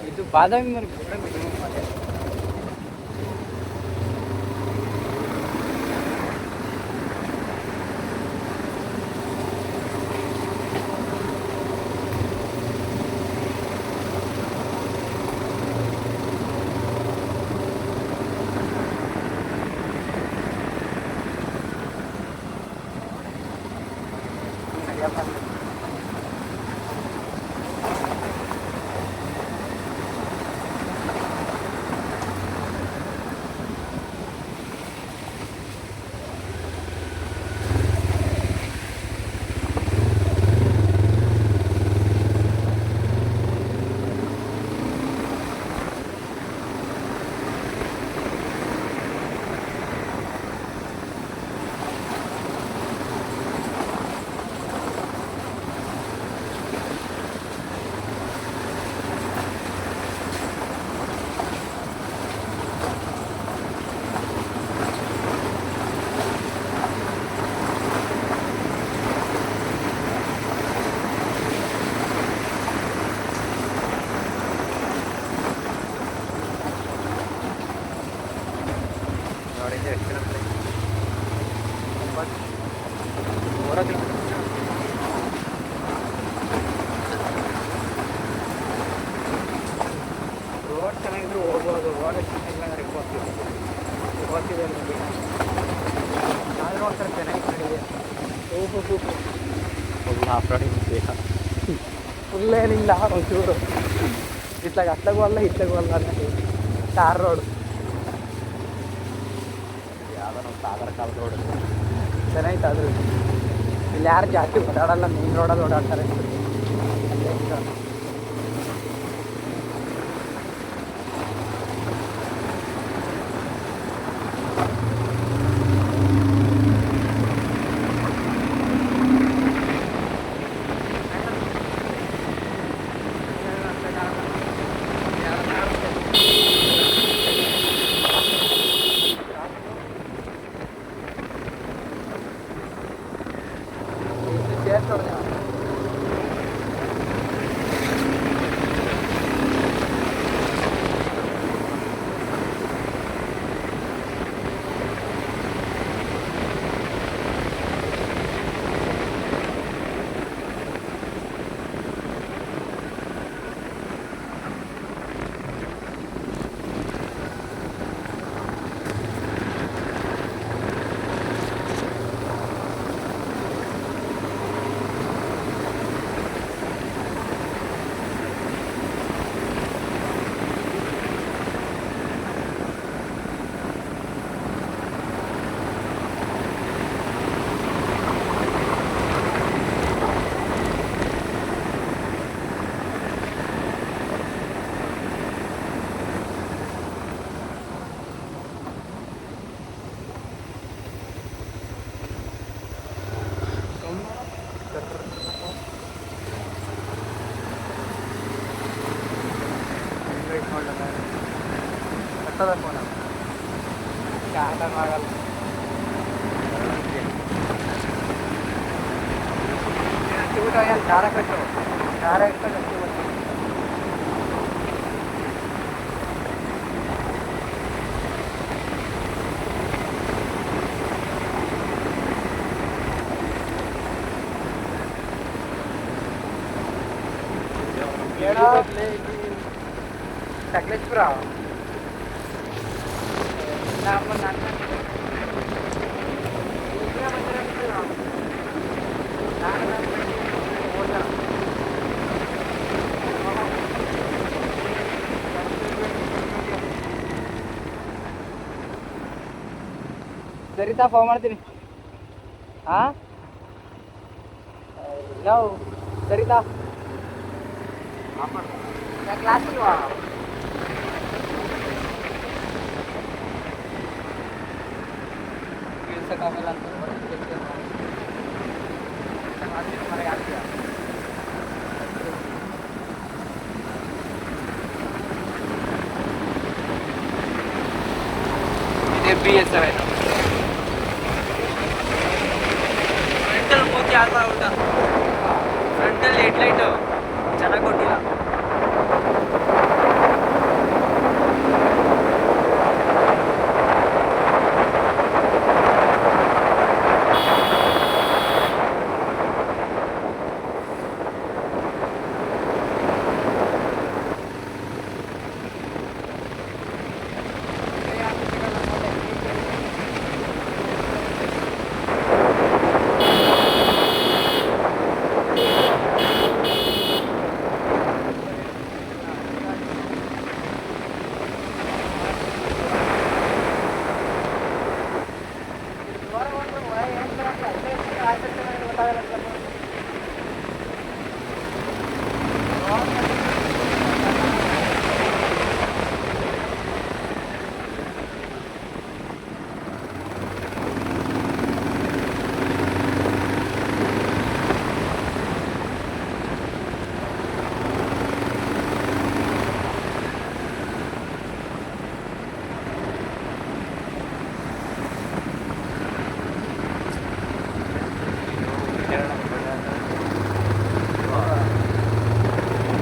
itu ಬಾದಾಮಿ ಮರ road ಚೆನ್ನಾಗಿದ್ರು ಹೋಗ್ಬೋದು. Road ಚೆನ್ನಾಗಿಲ್ಲ ಗೊತ್ತಿದೆ ನಿಮಗೆ. ಆದರೂ ಒಂಥರ ಚೆನ್ನಾಗಿ ಮಾಡಿದೆ. ಫುಲ್ ಆಫ್ ರೋಡಿಂಗ್ ಬೇಕಾ? ಫುಲ್ ಏನಿಲ್ಲ, ಒಂಚೂರು ಇತ್ಲಾಗ ಅತ್ಲಾಗೂ ಅಲ್ಲ ಇತ್ಲಾಗೂ ಅಲ್ಲ ಅನ್ನೋದು ಟಾರ್ ರೋಡ್. ಯಾವುದೋ ನಮ್ಮ ಸಾಗರ ಕಾಲದ ರೋಡ್ ಚೆನ್ನಾಗಿತ್ತು. ಆದರೂ ಇಲ್ಲಿ ಯಾರು ಜಾಸ್ತಿ ಓಡಾಡಲ್ಲ, ಮೇನ್ ರೋಡಲ್ಲಿ ಓಡಾಡ್ತಾರೆ. ಫೋನ್ ಆಗಲ್ಲ. ದಾರ ಕಟ್ಟು ದಾರ ಇಟ್ಕೊಂಡು ಸಕಲೇಶ್ಪುರ ಸರಿತಾ ಫೋನ್ ಮಾಡ್ತೀನಿ. ಹಾಂ ಯಾವ ಸರಿತಾ ಕ್ಲಾಸ್ ಇಲ್ವಾ? ಕೇಳ್ಸಕ್ಕಾಗಲ್ಲ ಅಂತ ಇದೇ BS7 ಆಫ್ ಆಗ್ಬಿಟ್ಟ. ಫ್ರಂಟಲ್ಲಿ ಹೆಡ್ಲೈಟು ಚೆನ್ನಾಗಿ ಕೊಟ್ಟಿಲ್ಲ.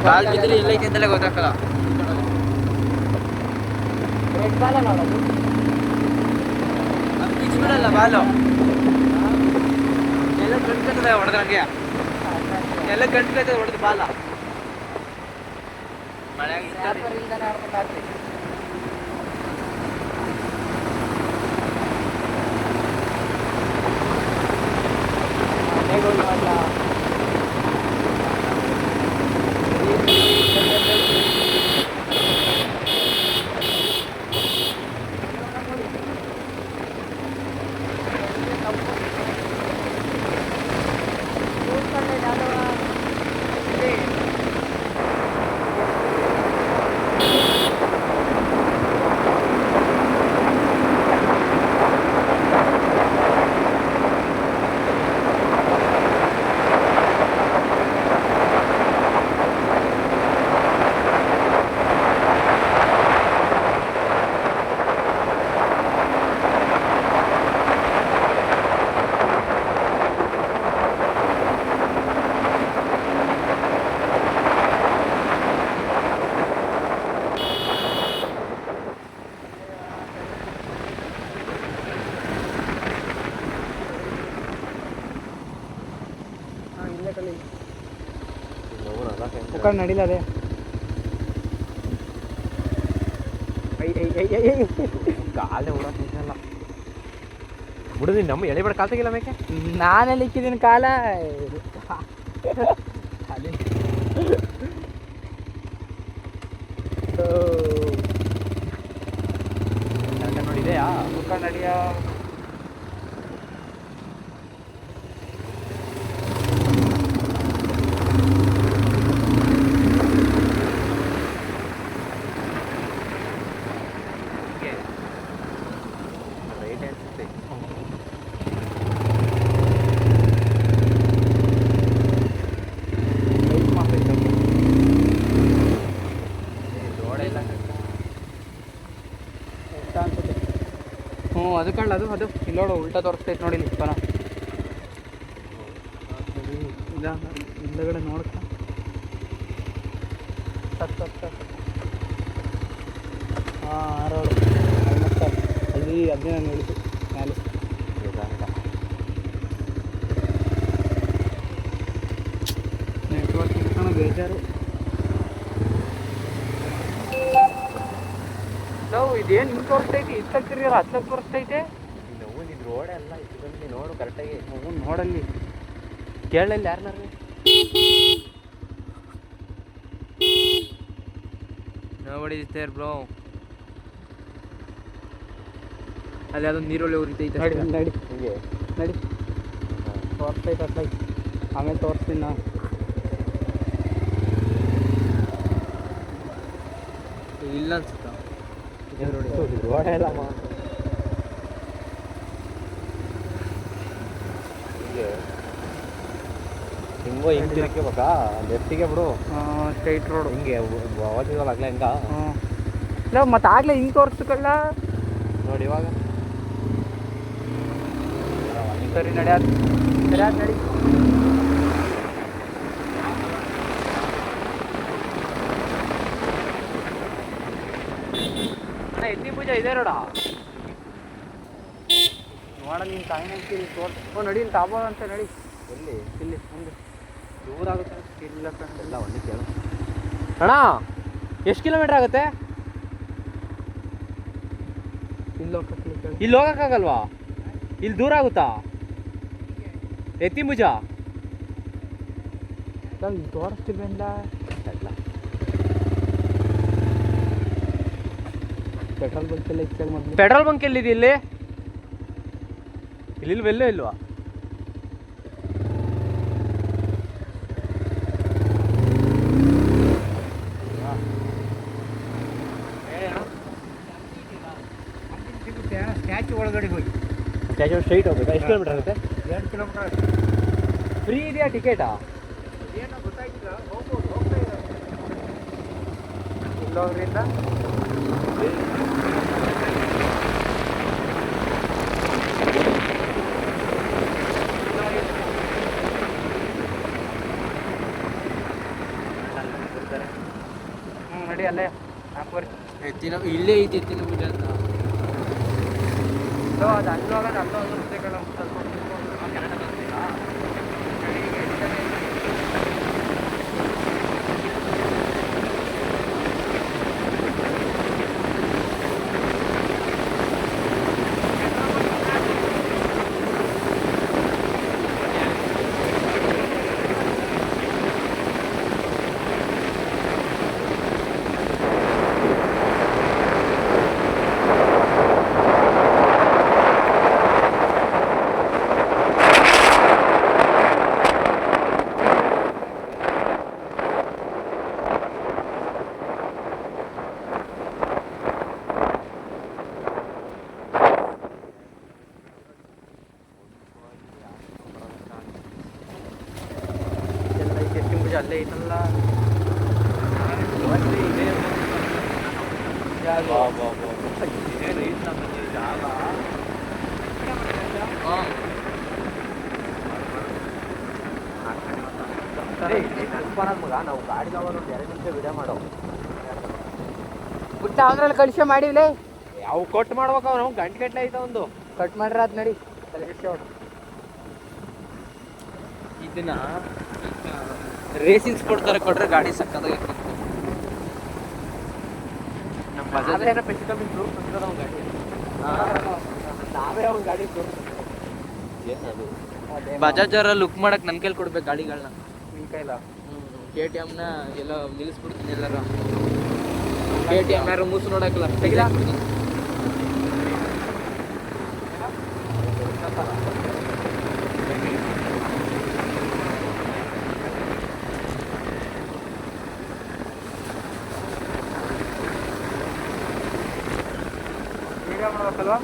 ಕಾಲ್ ಬಿದ್ದರೆ ಎಲ್ಲೈತೆ ಅಂತೆಲ್ಲ ಗೊತ್ತಾಗಲ್ಲ. ಬಿಡಲ್ಲ ಬಾಲು ಎಲ್ಲ ಕಣ್ಕತ್ತದೆ ಹೊಡೆದಂಗೆ, ಎಲ್ಲ ಕಣ್ಕತ್ತದೆ ಹೊಡೆದು ಬಾಲ ಮಳೆ ನಡಿಲ್ಲ ಅದೇ ಕಾಲೇ ಹೊಡಲ್ಲ ಬಿಡುದಿ. ನಮ್ಮ ಎಳೆ ಬೇಡ ಕಾಲ್ ತೆಗಿಲ್ಲ ಮೇಕೆ. ನಾನೆಲ್ಲ ಇಕ್ಕಿದ್ದೀನಿ ಕಾಲ. ನೋಡಿದೆಯಾ ಮುಖ ನಡಿಯ ಅದು ಕಳ್ಳ ಅದು ಇಲ್ಲೋಡು ಉಲ್ಟಾ ತೋರಿಸ್ತೈತೆ ನೋಡಿ ಪನ ಹಿಂದಗಡೆ ನೋಡ್ಕ ಹಾಂ ರೋಡು ಅಲ್ಲಿ ಅದನ್ನೇ ನಾನು ಹೇಳಿದ್ದು ಮ್ಯಾಲೆ ನೆಟ್ವರ್ಕ್ ಇರ್ತಾನೆ ಬೇಜಾರು. ನಾವು ಇದೇನು ಹಿಂಗೆ ತೋರಿಸ್ತೈತಿ ಇತ್ತಕ್ಕೆ ತಿರ್ಗಿಲ್ಲ ಹತ್ತಕ್ಕೆ ತೋರಿಸ್ತೈತೆ. ನಾವು ನಿನ್ನ ರೋಡೆ ಅಲ್ಲ ಇದು ನೋಡು ಕರೆಕ್ಟಾಗಿ ನೋಡಲ್ಲಿ ಕೇಳಲ್ಲಿ ಯಾರನ್ನಾರು Nobody is there, bro. ಅಲ್ಲಿ ಅದೊಂದು ನೀರೊಳ್ಳೆ ಉರಿತೈತೆ. ನಡಿ ನಡಿ ಹಿಂಗೆ ನಡಿ ತೋರಿಸ್ತೈತೆ ಅಟ್ಲೈ ಆಮೇಲೆ ತೋರಿಸ್ತೀನಿ ನಾನು. ಇಲ್ಲ ಅನ್ಸುತ್ತಾ ರೋಡೆ ಇಲ್ಲ ಹಿಂಗೋ ಹಿಂಗೆ ತಿರ್ಕೋಬೇಕಾ ಲೆಫ್ಟಿಗೆ ಬಿಡು. ಸ್ಟ್ರೈಟ್ ರೋಡ್ ಹಿಂಗೆ ಅವಾಗಿವಲ್ಲ ಆಗ್ಲೇ ಹಿಂಗ ಇಲ್ಲ ಮತ್ತೆ ಆಗ್ಲೇ ಹಿಂಗೆ ತೋರಿಸ್ಕಲ್ಲ ನೋಡಿ ಇವಾಗ ಸರಿ ನಡೆಯೋದು ನಡಿ ಎತ್ತಿ ಪೂಜೆ ಇದೆ ನೋಡ. ನೋಡ ನೀನು ತಾಯಿನ ನಡಿ ತಾಬೋದ ಅಂತ ನಡಿ. ಎಲ್ಲಿ ಇಲ್ಲಿ ಮುಂದೆ ದೂರ ಆಗುತ್ತೆ. ಇಲ್ಲ ಕಣ್ ಎಲ್ಲ ಒಂದೇ ಕೇಳು ಅಣ್ಣ. ಎಷ್ಟು ಕಿಲೋಮೀಟ್ರ್ ಆಗುತ್ತೆ? ಇಲ್ಲಿ ಹೋಗ್ಬೇಕು. ಇಲ್ಲಿ ಹೋಗೋಕ್ಕಾಗಲ್ವಾ? ಇಲ್ಲಿ ದೂರ ಆಗುತ್ತಾ ಎತ್ತಿ ಭುಜ? ತೋರಿಸ್ತಿಲ್ವೇಂದ ಇಲ್ಲ ಪೆಟ್ರೋಲ್ ಬಂಕ್ ಎಲ್ಲ ಇತ್ತು ಮೊದಲು. ಪೆಟ್ರೋಲ್ ಬಂಕ್ ಎಲ್ಲಿದೆ ಇಲ್ಲಿ? ಇಲ್ಲಿಲ್ವೆಲ್ಲೋ ಇಲ್ವಾ? ಸ್ಟ್ಯಾಚು ಒಳಗಡೆ ಹೋಗಿ ಸ್ಟ್ಯಾಚು ಸ್ಟ್ರೈಟ್ ಹೋಗ್ಬೇಕಾ? ಎಷ್ಟು ಕಿಲೋಮೀಟರ್ ಆಗುತ್ತೆ? 2 ಕಿಲೋಮೀಟರ್ ಆಗುತ್ತೆ. ಫ್ರೀ ಇದೆಯಾ ಟಿಕೆಟಾ? ಏನೋ ಗೊತ್ತಾಗಿಲ್ಲ. ಹೋಗ್ಬೋದು, ಹೋಗ್ತಾ ಇದ್ದಾರೆ ಇಲ್ಲೋದ್ರಿಂದ. ನಡಿ ಅಲ್ಲೇ ಹಾಕೋರಿ. ಇಲ್ಲೇ ಐತಿ ಎತ್ತಿನ ಭುಜ ಅಂತ. ಅದು ಅಲ್ಲೋಗೋದು ಅಲ್ಲೋಗುತ್ತೆ ಕಣ. ಅಲ್ಲೇ ಐತಲ್ಲ. ಮಗ ನಾವು ಗಾಡಿ ಒಂದು 2 ನಿಮಿಷ ವಿಡಿಯೋ ಮಾಡೋ ಬಿಟ್ಟ ಅದ್ರಲ್ಲಿ ಕಳಿಸಿ ಮಾಡಿವ್ಲೆ. ಯಾವ ಕಟ್ ಮಾಡ್ಬೇಕು ನಾವು ಗಂಟೆ ಐತ ಒಂದು ಕಟ್ ಮಾಡ್ರ ಅದ್ ನಡಿ. ಇದನ್ನ ರೇಸಿಂಗ್ಸ್ ಕೊಡ್ತಾರೆ, ಕೊಟ್ರೆ ಗಾಡಿ ಸಕ್ಕತ್ತಾಗಿ ನಮ್ಮ ಬಜಾಜ್ ಏನೋ ಹೆಚ್ಚು ಕಮ್ಮಿ ದೂರ ಬಂದಿರೋದು ಅವ್ನ ಗಾಡಿ. ನಾವೇ ಅವ್ನ ಗಾಡಿ ಏನದು ಬಜಾಜ್ ಅವರ ಲುಕ್ ಮಾಡಕ್ ನನ್ನ ಕೈಲಿ ಕೊಡ್ಬೇಕು ಗಾಡಿಗಳನ್ನ. ನಿನ್ ಕೈಲ KTM ನ ಎಲ್ಲ ನಿಲ್ಲಿಸ್ಬಿಡ್ತೀನಿ. ಎಲ್ಲರೂ KTM ಯಾರು ಮೂಸು ನೋಡಕ್ಕಲ್ಲ ತೆಗಿಲ. ಈಗ ಮಾಡ್ಬೇಕಲ್ವಾ?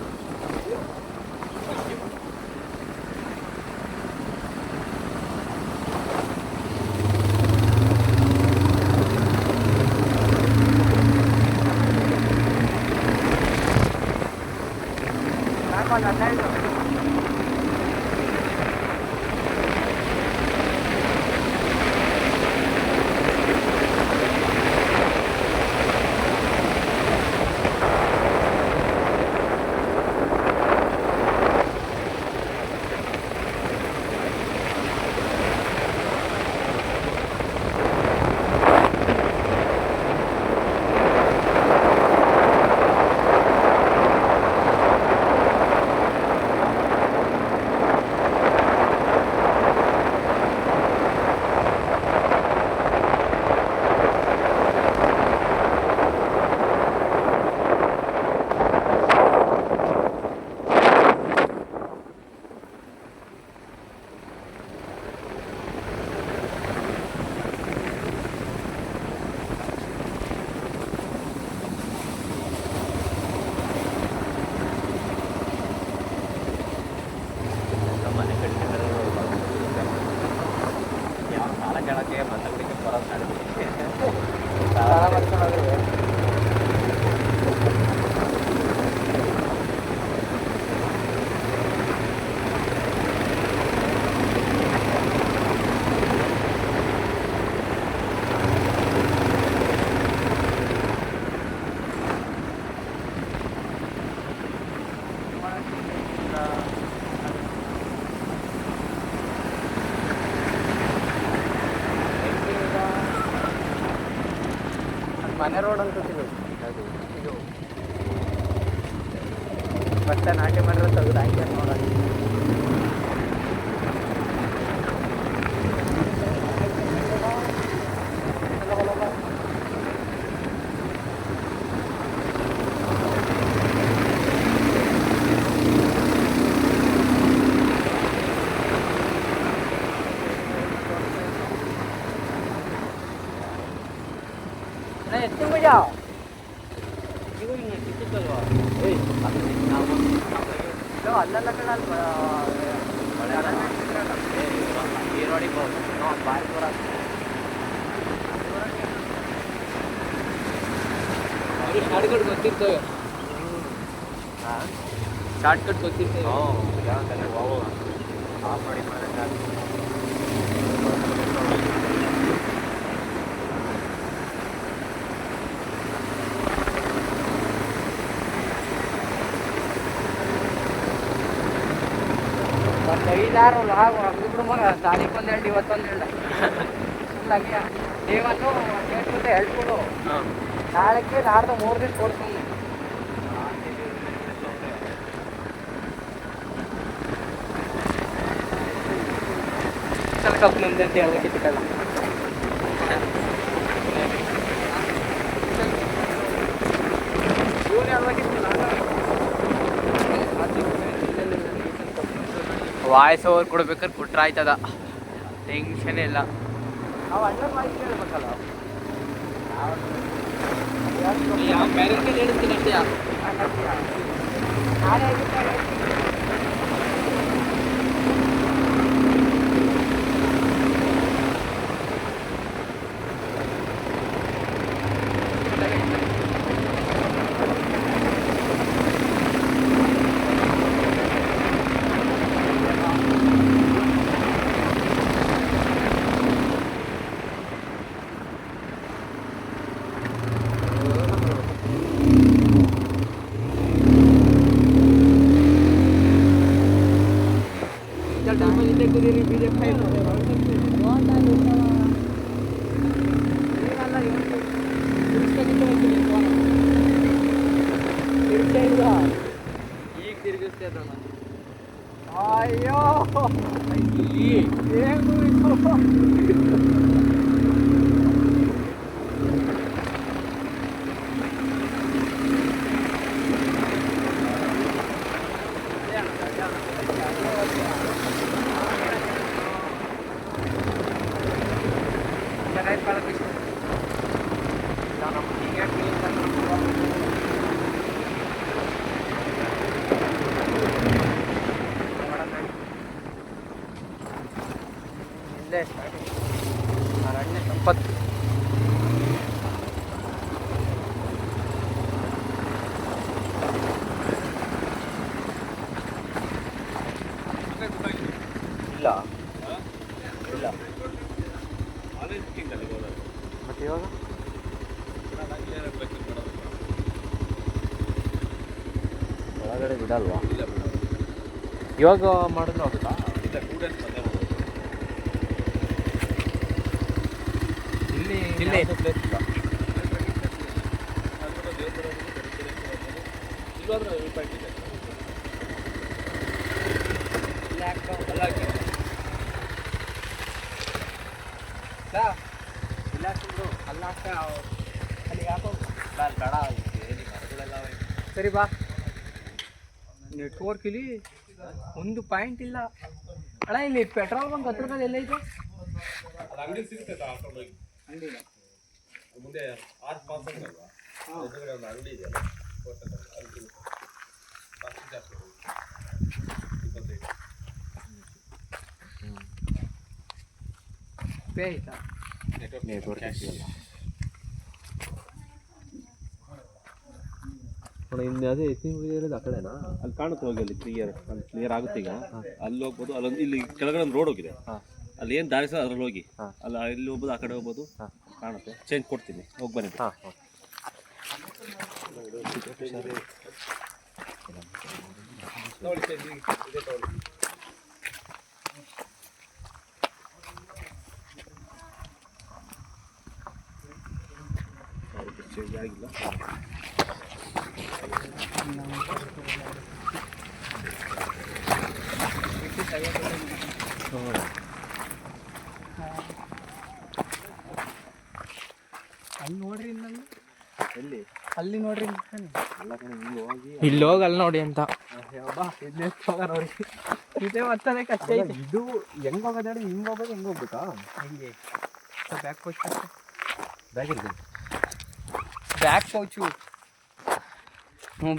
ಮನೆ ರೋಡ್ ಅಂತ ಇದು ಮತ್ತೆ ನಾಟಿ ಮಾಡಿರೋ ತೆಗೆದು ಹಾಕಿ ನೋಡೋದು. ಎತ್ತು ಮಜಾ ಅಲ್ಲೆಲ್ಲ ಕಡೆ ಶಾರ್ಟ್ಕಟ್ ಗೊತ್ತಿರ್ತವೆ. ಶಾರ್ಟ್ಕಟ್ ಗೊತ್ತಿರ್ತವೆ. ಆಫ್ ಮಾಡಿ ಒಂದು 5-6 ಆಗಿಬಿಡು ಮಗ. ತಾರೀಕು ಒಂದು ಹೇಳಿ, ಇವತ್ತೊಂದು ಹೇಳ ಸುಳ್ಳಾಗಿ ಇವತ್ತು ಡೇಟ್ ಮುಂದೆ ಹೇಳ್ಬಿಡು. ನಾಳೆಗೆ ನಾಡ್ದು 3 ದಿನ ಕೊಡ್ತೀನಿ. ಕಪ್ ಮುಂದೆ ಅಂತ ಹೇಳಕ್ಕೆ ಸಿಕ್ಕಲ್ಲ. ವಾಯ್ಸ್ ಓವರ್ ಕೊಡ್ಬೇಕಾದ್ರೆ ಕೊಟ್ರೆ ಆಯ್ತದ, ಟೆನ್ಷನ್ ಇಲ್ಲ. ನಾವು ಅಣ್ಣ ಮಾಹಿತಿ ಹೇಳ್ಬೇಕಲ್ಲ. ಯಾವ ಪ್ಯಾರೆಂಟ್ಗೆ ಹೇಳ್ತೀನಿ ಅಷ್ಟೇ. ನಾಳೆ ಆಗಿರ್ತಾರೆ. ಈಗ ತಿರುಗಿಸ್ತೇವೆ ಅಯ್ಯೋ ಏನು ಅರಣ್ಯ ಸಂಪತ್ತು. ಇಲ್ಲ ಇಲ್ಲ ಮತ್ತೆ ಇವಾಗ ಒಳಗಡೆ ಬಿಡಲ್ವಾ? ಇವಾಗ ಮಾಡಿದ್ರೆ ಆಗುತ್ತಾ? ಇಲ್ಲಿ ಪ್ಲೇಸ್ ಇಲ್ಲ. ಸರಿ ಬಾ. ನೆಟ್ವರ್ಕ್ ಇಲ್ಲಿ ಒಂದು ಪಾಯಿಂಟ್ ಇಲ್ಲ ಅಣ್ಣ. ಇಲ್ಲಿ ಪೆಟ್ರೋಲ್ ಬಂಕ್ ಹತ್ರದಲ್ಲಿ ಎಲ್ಲ ಇದೆ ಅಂಗಡಿ ಸಿಗುತ್ತೆ ಅಂಗಡಿ ಮುಂದೆ ಅಂಗಡಿ ಇದೆ ಪೇ ಆಯ್ತಾ? ನೆಟ್ವರ್ಕ್ ಇನ್ನು ಅದೇ ಇರೋದು ಆ ಕಡೆನಾ? ಅಲ್ಲಿ ಕಾಣುತ್ತೆ ಹೋಗಿ, ಅಲ್ಲಿ ಕ್ಲಿಯರ್ ಆಗುತ್ತೆ ಈಗ. ಅಲ್ಲಿ ಹೋಗ್ಬೋದು. ಅಲ್ಲೊಂದು ಇಲ್ಲಿ ಕೆಳಗಡೆ ಒಂದು ರೋಡ್ ಹೋಗಿದೆ, ಅಲ್ಲಿ ಏನು ದಾರಿ ಸಹ ಅದ್ರಲ್ಲಿ ಹೋಗಿ ಅಲ್ಲಿ ಇಲ್ಲಿ ಹೋಗ್ಬೋದು, ಆ ಕಡೆ ಹೋಗ್ಬೋದು. ಕಾಣುತ್ತೆ. ಚೇಂಜ್ ಕೊಡ್ತೀನಿ, ಹೋಗಿ ಬನ್ನಿ. ಆಗಿಲ್ಲ. ಅಲ್ಲಿ ನೋಡ್ರಿ ಎಲ್ಲಿ ಅಲ್ಲಿ ನೋಡ್ರಿ ಎಲ್ಲ ಕಡೆ ಹಿಂಗೆ ಹೋಗಿ ಇಲ್ಲಿ ಹೋಗಿ ಅಲ್ಲಿ ನೋಡಿ ಅಂತ. ನೋಡಿ ಇದೇ ಮತ್ತದೇ ಕಷ್ಟ ಐತಿ. ಇದು ಹೆಂಗ್ ಹೋಗೋದು ಹೇಳಿ? ಹಿಂಗೆ ಹೋಗೋದು ಹೆಂಗೆ ಹೋಗ್ಬೇಕಾ? ಹಂಗೆ ಬ್ಯಾಕ್ ಪೌಚ್ ಬ್ಯಾಗ್ ಇರ್ತೀನಿ. ಬ್ಯಾಕ್ ಪೌಚು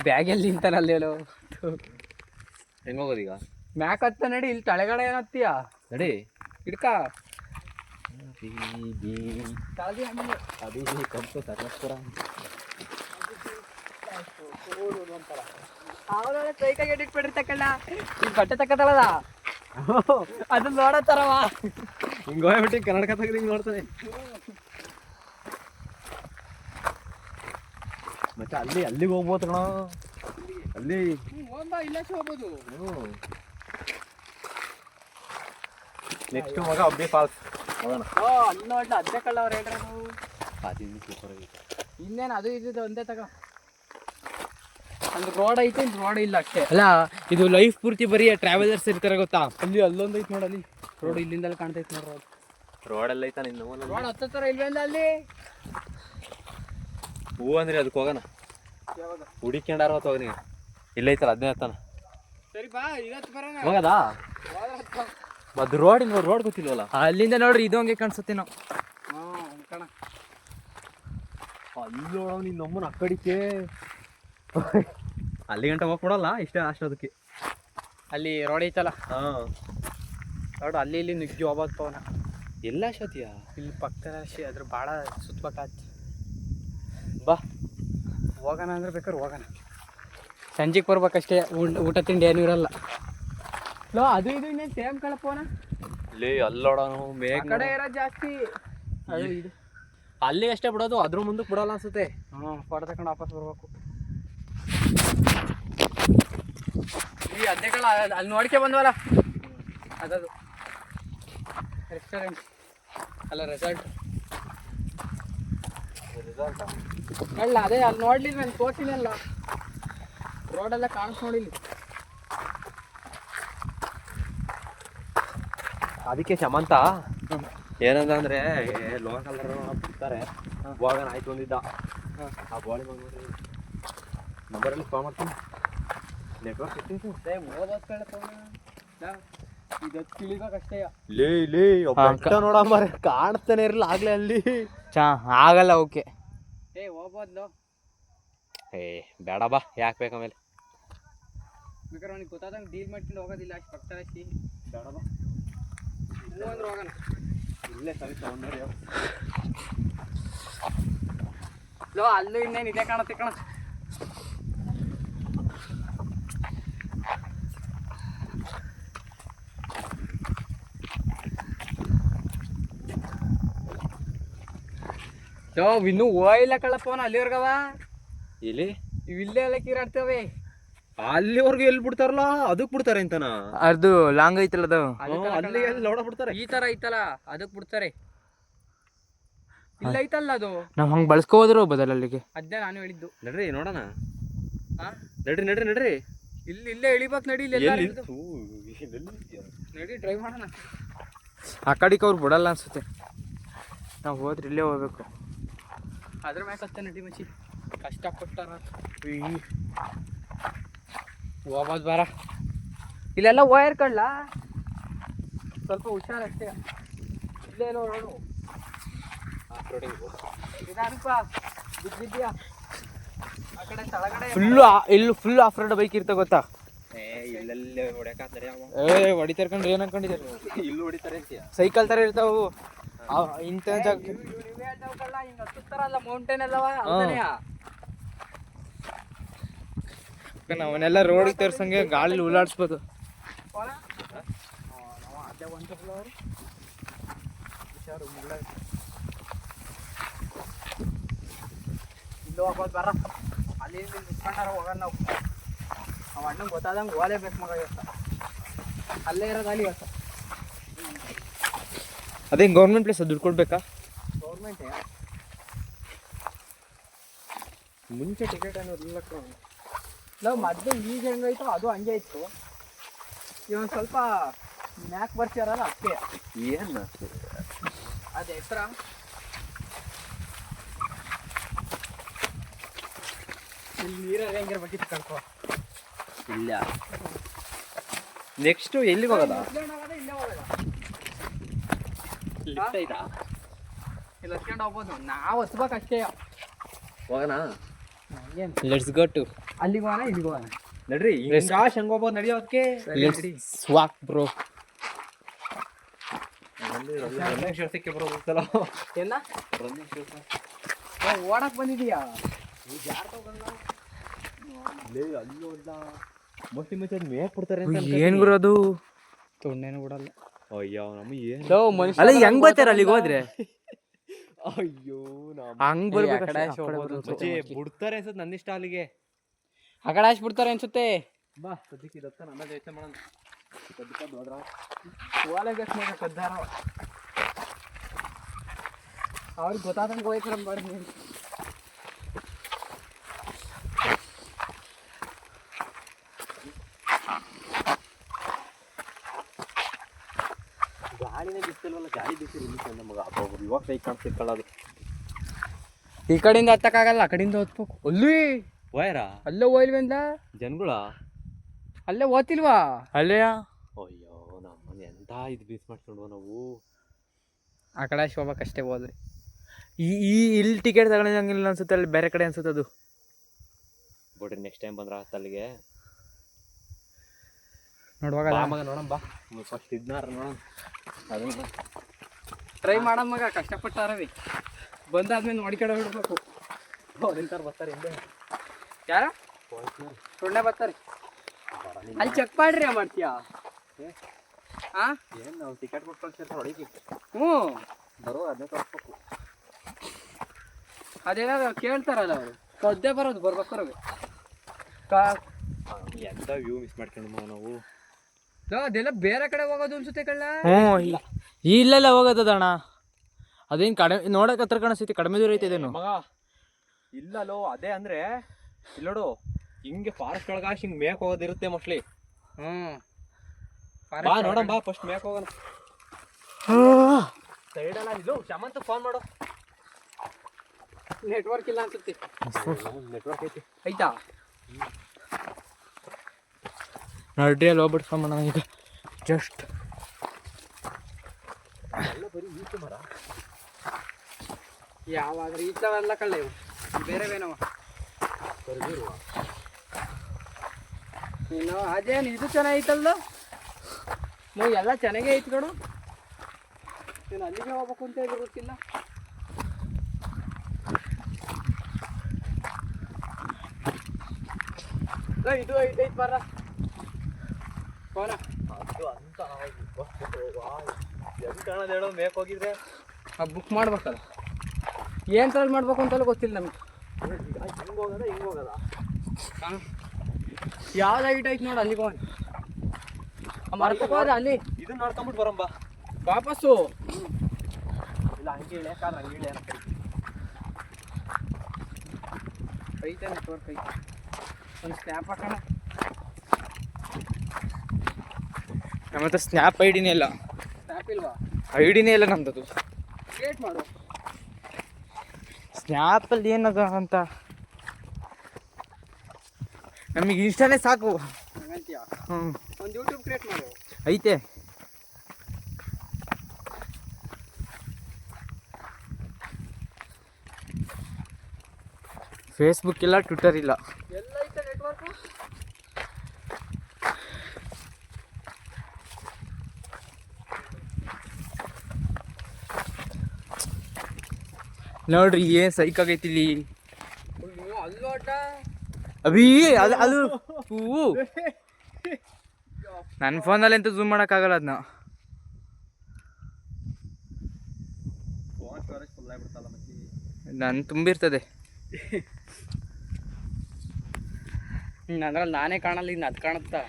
ಬ್ಯಾಗಲ್ಲಿ ನಿಂತಾನಲ್ಲ ಹೇಳು. ಹೆಂಗೆ ಹೋಗೋದು ಈಗ? ಮ್ಯಾಕ್ ಹತ್ತ ನಡಿ, ಇಲ್ಲಿ ತಳೆಗಡೆ ಏನತ್ತೀಯ ನಡಿ. ಹಿಡ್ಕ ತಳದಿ ಆಮೇಲೆ ಅದು ಕಂಪು ಸಕಲೇಶ್ಪುರ. ಅವಳ ಕೈಕಾಗಿ ಎಡಿಟ್ಬಿಡ್ರಿ ತಕಳ್ಳ. ಈ ಬಟ್ಟೆ ತಕ್ಕದಳದ ಅದು ನೋಡತ್ತಾರವ. ಹಿಂಗೆ ಹೋಗ್ಬಿಟ್ಟು ಕನ್ನಡಕ ತೆಗೆದು ಹಿಂಗೆ ನೋಡ್ತಾನೆ. ಮತ್ತೆ ಅಲ್ಲಿಗೆ ಹೋಗ್ಬೋದು ಕಣ. ಅಲ್ಲಿ ಇಲ್ಲೇ ಹೋಗ್ಬೋದು. ನೆಕ್ಸ್ಟ್ ಮಗ ಅಬ್ಬಿ ಫಾಲ್ಸ್ ಹೋಗೋಣ. ಅಲ್ಲಿ ನೋಡ್ಲ ಅದೇ ಕಳ್ಳ ಅವ್ರು ಹೇಳ್ರಿ. ಅದಿನ್ನು ಸೂಪರ್ ಆಗೈತೆ. ಇನ್ನೇನು ಅದು ಇದು ಒಂದೇ ತಗ. ಅಂದ್ರೆ ರೋಡ್ ಐತೆ, ರೋಡ್ ಇಲ್ಲ ಅಷ್ಟೇ. ಅಲ್ಲ ಇದು ಲೈಫ್ ಪೂರ್ತಿ ಬರೀ ಟ್ರಾವೆಲರ್ಸ್ ಇರ್ತಾರೆ ಗೊತ್ತಾ. ಅಲ್ಲಿ ಅಲ್ಲೊಂದು ಐತೆ ನೋಡಲ್ಲಿ ರೋಡ್, ಇಲ್ಲಿಂದಲ್ಲ ಕಾಣ್ತೈತೆ ನೋಡ್ರಿ. ರೋಡೆಲ್ಲ ಐತಾ ನಿನ್ನ? ರೋಡ್ ಹತ್ತತ್ರ ಇಲ್ವೇಂದ ಅಲ್ಲಿ? ಹೂ ಅಂದ್ರೆ ಅದಕ್ಕೆ ಹೋಗೋಣ. ಯಾವಾಗ ಹುಡಿಕೊಂಡಾರ ಹೊತ್ತು ಹೋಗಿ ನೀವು. ಇಲ್ಲೈತಲ್ಲ ಅದನ್ನೇ ಹತ್ತಾನ. ಸರಿ ಬಾ, ಇವತ್ತು ಬರೋಣ. ಹೋಗದಾ? ಅದು ರೋಡ್ ಗೊತ್ತಿಲ್ವಲ್ಲ. ಅಲ್ಲಿಂದ ನೋಡ್ರಿ ಇದು ಹಂಗೆ ಕಾಣಿಸುತ್ತೆ ನಾವು. ಕಣ ಅಲ್ಲಿ ನೋಡೋ ನಿನ್ನ ನಮ್ಮನ ಆ ಕಡಿಕೆ ಅಲ್ಲಿ ಗಂಟೆ ಹೋಗ್ಕೊಡಲ್ಲ ಇಷ್ಟೇ ಅಷ್ಟು ಅದಕ್ಕೆ. ಅಲ್ಲಿ ರೋಡ್ ಐತಲ್ಲ ಹಾಂ ನೋಡು, ಅಲ್ಲಿ ಇಲ್ಲಿ ನುಗ್ಗಿ ಹೋಗ್ಬೋದು ಪವನ. ಎಲ್ಲ ಅಷ್ಟೊತ್ತಿಯ ಇಲ್ಲಿ ಪಕ್ಕದ ಅದ್ರ ಭಾಳ ಸುತ್ತಬೇಕಾಯ್ತು. ಬಾ ಹೋಗೋಣ ಅಂದ್ರೆ ಬೇಕಾದ್ರೆ ಹೋಗೋಣ. ಸಂಜೆಗೆ ಬರ್ಬೇಕಷ್ಟೇ, ಊಟ ತಿಂಡಿ ಏನೂ ಇರಲ್ಲ. ಲೋ ಅದು ಇದು ಇನ್ನೇನು ಸೇಮ್ ಕಳಪೋನ. ಲೇ ಅಲ್ಲೋಡೋಣ ಮೇಘ ಕಡೆ ಇರೋದು ಜಾಸ್ತಿ. ಅದು ಇದು ಅಲ್ಲಿ ಅಷ್ಟೇ ಬಿಡೋದು, ಅದ್ರ ಮುಂದಕ್ಕೆ ಬಿಡಲ್ಲ ಅನ್ಸುತ್ತೆ. ಫೋಟೋ ತಗೊಂಡು ವಾಪಸ್ ಬರ್ಬೇಕು. ಈ ಅದ್ದೆಗಳ ಅಲ್ಲಿ ನೋಡ್ಕೆ ಬಂದ್ವಲ್ಲ, ಅದದು ರೆಸ್ಟೋರೆಂಟ್ ಅಲ್ಲ ರೆಸಾರ್ಟ್ ಅಲ್ಲ. ಅದೇ ಅಲ್ಲಿ ನೋಡ್ಲಿಲ್ಲ, ನಾನು ತೋರ್ಸಿನಲ್ಲ, ರೋಡೆಲ್ಲ ಕಾಣಿಸ್ ನೋಡಿಲ್ಲ. ಅದಕ್ಕೆ ಶಮಂತ ಏನಂದ್ರೆ ಲೋಕಲ್ ಬಿಡ್ತಾರೆ ಹೋಗೋಣ ಆಯ್ತು ಒಂದಿದ್ದ. ಆ ಬಾಳಿ ಮಗ ನಂಬರಲ್ಲಿ ಫೋನ್ ಮಾಡ್ತೀನಿ. ನೆಟ್ವರ್ಕ್ ಇರ್ತೈತೆ. ಇದು ತಿಳಿಬೇಕಷ್ಟೇ. ಲೇ ನೋಡ ಮಾರೆ ಕಾಣ್ತಾನೆ ಇರಲ್ಲ ಆಗ್ಲೇ ಅಲ್ಲಿ. ಆಗಲ್ಲ ಓಕೆ. ಹೋಗ್ಬೋದು. ಬೇಡ ಬಾ, ಯಾಕೆ ಬೇಕು ಆಮೇಲೆ. ಬೇಕಾದ್ರೆ ಅವ್ನಿಗೆ ಗೊತ್ತಾದಂಗೆ ಡೀಲ್ ಮಾಡ್ಕೊಂಡು ಹೋಗೋದಿಲ್ಲ ಅಷ್ಟು ಪಕ್ಕ ಅಷ್ಟೇ. ಬೇಡ ಬಾ, ಅಂದ್ರೆ ಹೋಗೋಣ. ಇಲ್ಲೇ ಸರಿ ತಗೊಂಡ್ರಿ ಲೋ ಅಲ್ಲೂ ಇನ್ನೇನು ಇದೇ ಕಾಣತ್ತೆ ಕಣ. ಲೋ ಇನ್ನೂ ಹೋಯಿಲ್ಲ ಕಳಪ್ಪವನ ಅಲ್ಲಿವರ್ಗವ. ಇಲ್ಲಿ ಇವಿಲ್ಲೇ ಎಲ್ಲ ಕೀರಾಡ್ತೇವೆ. ಅಲ್ಲಿವರೆಗೂ ಎಲ್ಲಿ ಬಿಡ್ತಾರಲ್ಲ ಅದಕ್ಕೆ ಬಿಡ್ತಾರೆ ಅಂತನ. ಅದು ಲಾಂಗ್ ಐತಲ್ಲ ಅದು. ಅಲ್ಲಿ ಎಲ್ಲಿ ನೋಡ ಬಿಡ್ತಾರೆ. ಈ ತರ ಐತಲ್ಲ ಅದಕ್ಕೆ ಬಿಡ್ತಾರೆ. ಇಲ್ಲ ಐತಲ್ಲ ಅದು, ನಾವು ಹಂಗೆ ಬಳಸ್ಕೋದ್ರು ಬದಲ ಅಲ್ಲಿಗೆ. ಅದೇ ನಾನು ಹೇಳಿದ್ದು. ನಡ್ರಿ ನೋಡೋಣ. ಹಾ ನಡ್ರಿ ಇಲ್ಲೇ ಇಳಿಬೇಕು. ನಡಿ ಇಲ್ಲಿ ನಡಿ ಡ್ರೈವ್ ಮಾಡೋಣ. ಆ ಕಡೆಗೆ ಅವ್ರು ಬಿಡಲ್ಲ ಅನ್ಸುತ್ತೆ. ನಾವು ಹೋದ್ರೆ ಇಲ್ಲೇ ಹೋಗ್ಬೇಕು. ಅದ್ರ ಮ್ಯಾಕ ಹತ್ತೆ ನಡಿ ಮಚ್ಚಿ, ಕಷ್ಟ ಕೊಟ್ಟಾರ. ಹೋಗೋದು ಬಾರ. ಇಲ್ಲೆಲ್ಲ ವೈರ್ ಕಡ್ಲ ಸ್ವಲ್ಪ ಹುಷಾರಷ್ಟೇ. ಇಲ್ಲೇ ನೋಡು ನಿಧಾನಪ್ಪ, ಬಿದ್ದಿದ್ಯಾ ಆ ಕಡೆ ತಳಗಡೆ. ಫುಲ್ ಆಫ್ ರೋಡ್ ಬೈಕ್ ಇರ್ತ ಗೊತ್ತಾ. ಇಲ್ಲೆಲ್ಲ ಹೊಡ್ಯಾಕಂತಾರೆ. ಹೊಡಿತಾರೆ ಕಂಡ್ರೆ ಏನ್ ಅನ್ಕೊಂಡಿದ್ದಾರೆ. ಇಲ್ಲಿ ಹೊಡಿತಾರೆ ಅಂತೀಯ? ಸೈಕಲ್ ತರ ಇರ್ತಾವು ಇಂಥ ಜಾಗ. ಹಿಂಗ ಹತ್ತುತ್ತಾರಲ್ಲ ಮೌಂಟೇನ್ ಎಲ್ಲವ. ಅವನ್ನೆಲ್ಲ ರೋಡಿಗೆ ತೋರ್ಸಂಗೆ ಗಾಳಿ ಉಲಾಡ್ಸ್ಬೋದು. ಇಲ್ಲೋ ಹೋಗೋದು ಬರ. ಅಲ್ಲಿ ನಿಂತ್ಕೊಂಡಾರ ಹೋಗೋಣ ನಾವು. ಅವ ಅಣ್ಣಂಗೆ ಗೊತ್ತಾದಂಗೆ ಓಲೇಬೇಕು ಮಗ ಇವತ್ತ. ಅಲ್ಲೇ ಇರೋದು ಅಲ್ಲಿ ಇವತ್ತು. ಅದೇ ಗೌರ್ಮೆಂಟ್ ಪ್ಲೇಸ್ ದುಡ್ಡು ಕೊಡ್ಬೇಕಾ? ಗೌರ್ಮೆಂಟೇ ಮುಂಚೆ ಟಿಕೆಟ್ ಅನ್ನೋದಿಲ್ಲ ನಾವು ಮೊದಲು ಈಗ ಹೆಂಗೈತೋ ಅದು ಹಂಗೆ ಇತ್ತು. ಇವೊಂದು ಸ್ವಲ್ಪ ಮ್ಯಾಕ್ ಬರ್ತಿರಲ್ಲ ಅದಕ್ಕೆ ಏನು ಅದು ಹೆಸ್ರ ಇಲ್ಲಿ ನೀರಲ್ಲಿ ಹೆಂಗಿರ್ಬೇಕಿತ್ತು ಕಳ್ಕೊ. ಇಲ್ಲ. ನೆಕ್ಸ್ಟು ಎಲ್ಲಿಗೆ ಹೋಗೋದ? ಇಲ್ಲೇ ಹೋಗೋದ ಇಲ್ಲಿ ಹತ್ಕೊಂಡು ಹೋಗ್ಬೋದು. ನಾವು ಹತ್ಬೇಕು ಅಷ್ಟೇ. ಹೋಗೋಣ. ಲೆಟ್ಸ್ ಗೋ ಟು ಅಲ್ಲಿಗೆ ಹೋಗೋಣ ಇಲ್ಲಿಗೆ ಹೋಗೋಣ. ನಡ್ರಿ ಹಿಂಗಾಶ್ ಹೆಂಗೆ ಹೋಗ್ಬೋದು ನಡಿಯೋದಕ್ಕೆ. Let's walk bro. ರನ್ನಿಂಗ್ ಶರ್ಟಿಗೆ ಬರೋದಿತ್ತಲ್ಲ ಏನ ಓಡಕ್ ಬಂದಿದೀಯಾ? ಮೋಸ್ಟ್ಲಿ ಮುಂಚೆ ಅದು ಮೇಕ್ ಕೊಡ್ತಾರೆ ಏನು ಗುರು ಅದು? ತೊಂಡೇನು ಬಿಡಲ್ಲ. ಅಯ್ಯೋ ನಮ್ಮ ಏನು ಅಲ್ಲ ಹೆಂಗ್ ಬರ್ತಾರ ಅಲ್ಲಿಗೆ ಹೋದ್ರೆ? ಅಯ್ಯೋ ಹಂಗ್ ಬರ್ಬೇಕು. ಬಿಡ್ತಾರೆ ಅನ್ಸುತ್ತೆ ನನ್ನ ಇಷ್ಟ ಅಲ್ಲಿಗೆ. ಆ ಕಡೆ ಹಾಕಿ ಬಿಡ್ತಾರೆ ಅನ್ಸುತ್ತೆ. ಬಾ ಸದ್ಯಕ್ಕೆ ಇದತ್ತ ನನ್ನ ಯೋಚನೆ ಮಾಡೋಣ. ಅವ್ರಿಗೆ ಗೊತ್ತಾದಂಗೆ ಹೋಯ್ತಾರ ಮಾಡಿ. ಗಾಳಿನೇ ಬಿಸ್ತಿಲ್ವಲ್ಲ, ಗಾಳಿ ಬಿಸಿಲು ನಮಗೆ ಇವಾಗ ಸೈ ಕಾಣಿಸ್ತಿಕ್ಕಳದು. ಈ ಕಡೆಯಿಂದ ಹತ್ತಕ್ಕಾಗಲ್ಲ, ಆ ಕಡೆಯಿಂದ ಹೊತ್ಬೇಕು. ಅಲ್ಲಿ ವೈರ ಅಲ್ಲೇ ಹೋಯ್ಲ್ವೇಂದ ಜನಗಳ ಅಲ್ಲೇ ಓದ್ತಿಲ್ವಾ? ಅಲ್ಲೇ ಅಯ್ಯೋ ನಮ್ಮನೆ ಎಂತ ಇದು ಬೀಸ್ ಮಾಡ್ಕೊಂಡು ನಾವು ಆ ಕಡೆ ಹೋಗ್ಬೇಕಷ್ಟೇ ಹೋದ್ರೆ. ಇಲ್ಲಿ ಟಿಕೆಟ್ ತಗೊಂಡಿಲ್ಲ ಅನ್ಸುತ್ತೆ, ಅಲ್ಲಿ ಬೇರೆ ಕಡೆ ಅನ್ಸುತ್ತೆ ಅದು. ಬಿಡ್ರಿ ನೆಕ್ಸ್ಟ್ ಟೈಮ್ ಬಂದ್ರೆ ಅಲ್ಲಿಗೆ ನೋಡುವಾಗ ನೋಡೋಣ ಬಾ. ಫಸ್ಟ್ ಇದನ್ನಾರ ನೋಡೋಣ, ಅದನ್ನ ಟ್ರೈ ಮಾಡೋಣ ಮಗ. ಕಷ್ಟಪಟ್ಟಾರವಿ ಬಂದಾದ್ಮೇಲೆ ನೋಡ್ಕೊಂಡು ಬಿಡ್ಬೇಕು. ನಿಂತಾರ ಬರ್ತಾರೆ ಹಿಂದೆ. ಯಾರ ಸುಣ್ಣೆ ಬರ್ತಾರೆ ಅಲ್ಲಿ ಚೆಕ್ ಮಾಡ್ರಿ ಮಾಡ್ತೀಯಾ? ಹಾಂ ಏನು ನಾವು ಟಿಕೆಟ್ ಕೊಟ್ಟು ಕಳ್ಸಿರ್ತಾರೆ ಹೊಡಿಗೆ. ಹ್ಞೂ ಬರೋ ಅದನ್ನೇ ತೋರಿಸ್ಬೇಕು. ಅದೇನಾದ್ರು ಕೇಳ್ತಾರಲ್ಲ ಅವರು ಸದ್ಯ ಬರೋದು ಬರ್ಬೇಕಾರವೆ. ಎಂತ ವ್ಯೂ ಮಿಸ್ ಮಾಡ್ಕೊಂಡು ನಾವು. ಅದೆಲ್ಲ ಬೇರೆ ಕಡೆ ಹೋಗೋದು ಅನ್ಸುತ್ತೆ ಕಳ್ಳ. ಹ್ಞೂ ಇಲ್ಲೆಲ್ಲ ಹೋಗೋದಣ್ಣ. ಅದೇನು ಕಡಿಮೆ ನೋಡಕ್ಕೆ ಹತ್ರ ಕಾಣಿಸ್ತೈತಿ, ಕಡಿಮೆ ದೂರ ಐತೆ ಇದೇನು ಮಗ. ಇಲ್ಲಲ್ಲೋ ಅದೇ ಅಂದ್ರೆ ಇಲ್ಲಿ ನೋಡು, ಹಿಂಗೆ ಫಾರೆಸ್ಟ್ ಒಳಗಾಶ್ ಹಿಂಗೆ ಮೇಕ್ ಹೋಗೋದಿರುತ್ತೆ ಮೋಸ್ಟ್ಲಿ. ಬಾ ನೋಡೋಣ ಬಾ, ಫಸ್ಟ್ ಮೇಕ್ ಹೋಗೋಣ. ಸೈಡಲ್ಲ ಇದು ಶಮಂತ ಫೋನ್ ಮಾಡು. ನೆಟ್ವರ್ಕ್ ಇಲ್ಲ ಅನ್ಸುತ್ತೆ. ನೆಟ್ವರ್ಕ್ ಐತಿ ಆಯ್ತಾ? ನಡ್ರಿ ಅಲ್ಲಿ ಹೋಗ್ಬಿಟ್ಟು ಫೋನ್ ಮಾಡೋಣ ಈಗ. ಜಸ್ಟ್ ಯಾವಾಗ ಈತವೆಲ್ಲ ಕಳ್ಳ ಇವು ಬೇರೆವೇನವ. ನೀನು ಅದೇನು ಇದು ಚೆನ್ನಾಗೈತಲ್ಲ, ಎಲ್ಲ ಚೆನ್ನಾಗೇ ಐತಿ ಕಡು. ನೀನು ಅಲ್ಲಿಗೆ ಹೋಗ್ಬೇಕು ಅಂತ ಹೇಳಿ ಗೊತ್ತಿಲ್ಲ. ಇದು ಐತೈತಿ ಬರ್ರ ಫೋನ. ಅದು ಅಂತ ಎಂತ ಹೇಳೋ ಮೇಕ್ ಹೋಗಿದ್ರೆ ಬುಕ್ ಮಾಡ್ಬೇಕಲ್ಲ. ಏನು ತರ ಮಾಡ್ಬೇಕು ಅಂತಲೂ ಗೊತ್ತಿಲ್ಲ ನಮ್ಗೆ. ಹಿಂಗೆ ಹೋಗೋದ ಹಿಂಗೆ ಹೋಗೋದ? ಯಾವ್ದು ಐಟ್ ಐತಿ ನೋಡು ಅಲ್ಲಿಗೆ ಹೋಗಿ ಮರ್ಬೇಕು ಹೋದ ಅಲ್ಲಿ. ಇದನ್ನ ನೋಡ್ಕೊಂಬಿಟ್ಟು ಬರೋಂಬ ವಾಪಸ್ಸು. ಇಲ್ಲ ಹಂಗೆ ಇಳಿಯಕಾದ್ರೆ ಹಂಗೆ ಇಳಿಯ ಐತೆ ನೆಟ್ವರ್ಕ್ ಐತೆ. ಒಂದು ಸ್ನ್ಯಾಪ್ ಹಾಕೋಣ. ನಮ್ಮ ಹತ್ರ ಸ್ನ್ಯಾಪ್ ಐಡಿನೇ ಇಲ್ಲ. ಸ್ನ್ಯಾಪ್ ಇಲ್ವಾ? ಐಡಿನೇ ಇಲ್ಲ ನಮ್ದು. ಕ್ರಿಯೇಟ್ ಮಾಡು. ಸ್ನ್ಯಾಪಲ್ಲಿ ಏನದ ಅಂತ ನಮಗೆ ಇನ್ಸ್ಟಾನೇ ಸಾಕು. ಹಂಗಂತೀಯ? ಹ್ಞೂ ಒಂದು ಯೂಟ್ಯೂಬ್ ಕ್ರಿಯೇಟ್ ಮಾಡು. ಐತೆ. ಫೇಸ್ಬುಕ್ ಇಲ್ಲ, ಟ್ವಿಟರ್ ಇಲ್ಲ. ಎಲ್ಲ ಐತೆ ನೆಟ್ವರ್ಕು. ನೋಡ್ರಿ ಏನು ಸೈಕ್ ಆಗೈತಿ ಇಲ್ಲಿ. ಅಲ್ಲೂ ಅಡ್ಡ ಅಭಿ ಅದು ಅದು ಹೂವು ನನ್ನ ಫೋನಲ್ಲಿ ಅಂತೂ ಝೂಮ್ ಮಾಡೋಕ್ಕಾಗಲ್ಲ ಅದನ್ನ. ಫೋನ್ ಸ್ಟೋರೇಜ್ ಫುಲ್ ಆಗಿಬಿಡ್ತಲ್ಲ ಮತ್ತೆ. ನನ್ನ ತುಂಬಿರ್ತದೆ. ಅದ್ರಲ್ಲಿ ನಾನೇ ಕಾಣಲ್ಲ, ಇನ್ನು ಅದು ಕಾಣುತ್ತಾ?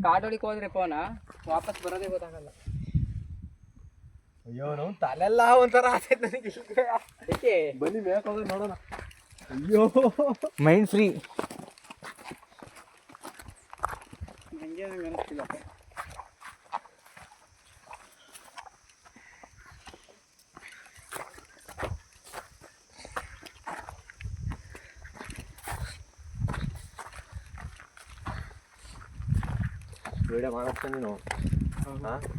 ಕಾಡ್ ಹೊಡಿಕ್ ಹೋದ್ರೆ ಫೋನ ವಾಪಸ್ ಬರೋದೇ ಗೊತ್ತಾಗಲ್ಲ. ಅಯ್ಯೋ ನಾವು ತಲೆಲ್ಲ ಒಂಥರ ಆಸೆ ನನಗೆ. ಅದಕ್ಕೆ ಬನ್ನಿ ಮೇಕ್ ಹೋಗಿ ನೋಡೋಣ. ಅಯ್ಯೋ ಮೈಂಡ್ ಫ್ರೀ. ನನಗೆ ಅನಿಸ್ತಿಲ್ಲ. ವಿಡಿಯೋ ಮಾಡಕ್ಕೆ ನೀನು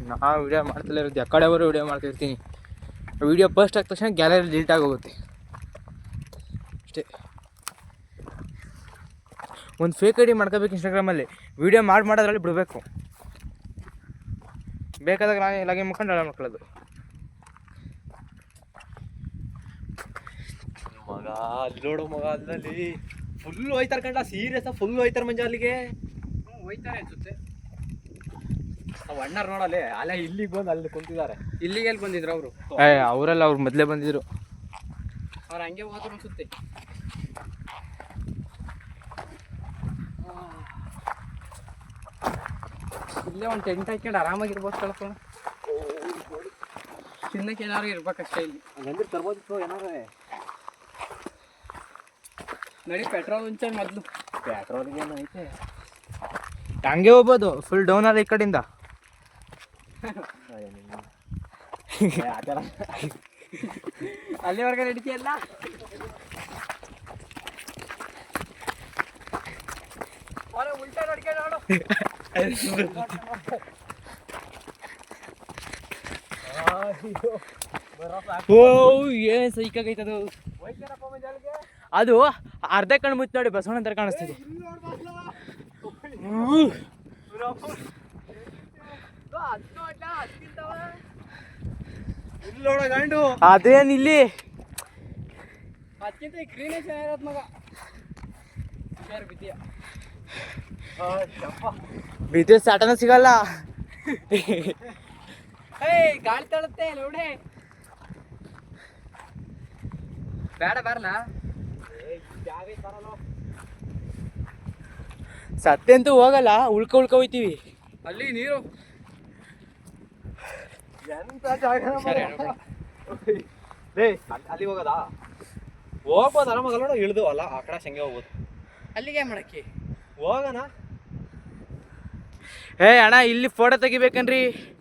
ನಾ ವಿಡಿಯೋ ಮಾಡ್ತಲೇ ಇರುತ್ತೆ, ಆ ಕಡೆವರು ವಿಡಿಯೋ ಮಾಡ್ತಿರ್ತೀನಿ. ವಿಡಿಯೋ ಫಸ್ಟ್ ಆದ ತಕ್ಷಣ ಗ್ಯಾಲರಿ ಡಿಲೀಟ್ ಆಗೋಗುತ್ತೆ ಅಷ್ಟೇ. ಒಂದು ಫೇಕ್ ಐ ಡಿ ಮಾಡ್ಕೋಬೇಕು ಇನ್ಸ್ಟಾಗ್ರಾಮಲ್ಲಿ. ವಿಡಿಯೋ ಮಾಡೋದ್ರಲ್ಲಿ ಬಿಡಬೇಕು. ಬೇಕಾದಾಗ ನಾನು ಲಾಗಿನ್ ಮಾಡ್ಕೊಂಡು ಹಾಳು ಮಾಡ್ಕೊಳ್ಳೋದು. ಮಗ ಅಲ್ಲಿ ನೋಡು ಮಗ, ಅಲ್ಲಲ್ಲಿ ಫುಲ್ ಹೋಯ್ತಾರ ಕಂಡ, ಸೀರಿಯಸ್ ಫುಲ್ ಹೋಯ್ತಾರ ಮಂಜ ಅಲ್ಲಿಗೆ. ಹೋಯ್ತಾರೆ ಅನ್ಸುತ್ತೆ. ನಾವು ಅಣ್ಣಾರು ನೋಡಲ್ಲಿ ಅಲ್ಲೇ ಇಲ್ಲಿಗೆ ಬಂದು ಅಲ್ಲಿ ಕುಂತಿದ್ದಾರೆ. ಇಲ್ಲಿಗೆ ಎಲ್ಲಿ ಬಂದಿದ್ರು ಅವರು? ಅವರೆಲ್ಲ ಅವ್ರು ಮೊದಲೇ ಬಂದಿದ್ರು. ಅವ್ರು ಹಂಗೆ ಹೋದ್ರು ಅನ್ಸುತ್ತೆ. ಇಲ್ಲೇ ಒಂದು ಟೆಂಟ್ ಹಾಕ್ಕೊಂಡು ಆರಾಮಾಗಿರ್ಬೋದು ಕಳ್ಕೊಂಡು. ತಿನ್ನಕ್ಕೆ ಏನಾದ್ರು ಇರ್ಬೇಕಷ್ಟೇ ಇಲ್ಲಿ. ಹಂಗಂದ್ರೆ ತರ್ಬೋದಿತ್ತು ಏನಾರ. ನಡಿ ಪೆಟ್ರೋಲ್ ಉಂಚ ಮೊದಲು. ಪೆಟ್ರೋಲ್ಗೆ ಏನು ಐತೆ? ಹಂಗೆ ಹೋಗ್ಬೋದು, ಫುಲ್ ಡೌನ್ ಆದ ಈ ಕಡೆಯಿಂದ. ಆ ಥರ ಅಲ್ಲಿವರೆಗೆ ನಡಿಕೆಯಲ್ಲ. ಉಲ್ಟಾ ನಡ್ಕೊಂಡು ನೋಡು. ಓ ಏನು ಸೈಕಾಗೈತದು. ಅದು ಅರ್ಧ ಕಣ್ಣು ಮುಚ್ಚಿ ನೋಡಿ ಬಸವಣ್ಣ ಅಂತ ಕಾಣಿಸ್ತಿದೆ. ಇಲ್ಲಿ ನೋಡ ಗಂಡು. ಅದೇನು ಇಲ್ಲಿ ಅದಕ್ಕಿಂತ ಈ ಕ್ರೀನೇ ಚೆನ್ನಾಗಿರೋದು ಮಗ. ಬಿದ್ದಿಯ ಬಿದ್ದರೆ ಸಾಟನ ಸಿಗಲ್ಲ. ಏಯ್ ಗಾಳಿ ತಳುತ್ತೆ ನೋಡೆ. ಬೇಡ ಬರಲ್ಲ. ಸತ್ತೆ ಅಂತೂ ಹೋಗಲ್ಲ, ಉಳ್ಕೊ ಹೋಯ್ತೀವಿ. ಅಲ್ಲಿ ನೀರು ಎಂತ ಜಾಗ ಲೇ, ಅಲ್ಲಿ ಹೋಗೋದಾ? ಹೋಗ್ಬೋದು ಆರಾಮಾಗಲ್ಲ ನೋಡು, ಇಳಿದು ಅಲ್ಲ ಆ ಕಡೆ ಹಂಗೆ ಹೋಗ್ಬೋದು. ಅಲ್ಲಿಗೆ ಮಾಡಕ್ಕೆ ಹೋಗೋಣ. ಅಣ್ಣ ಇಲ್ಲಿ ಫೋಟೋ ತೆಗಿಬೇಕನ್ರಿ.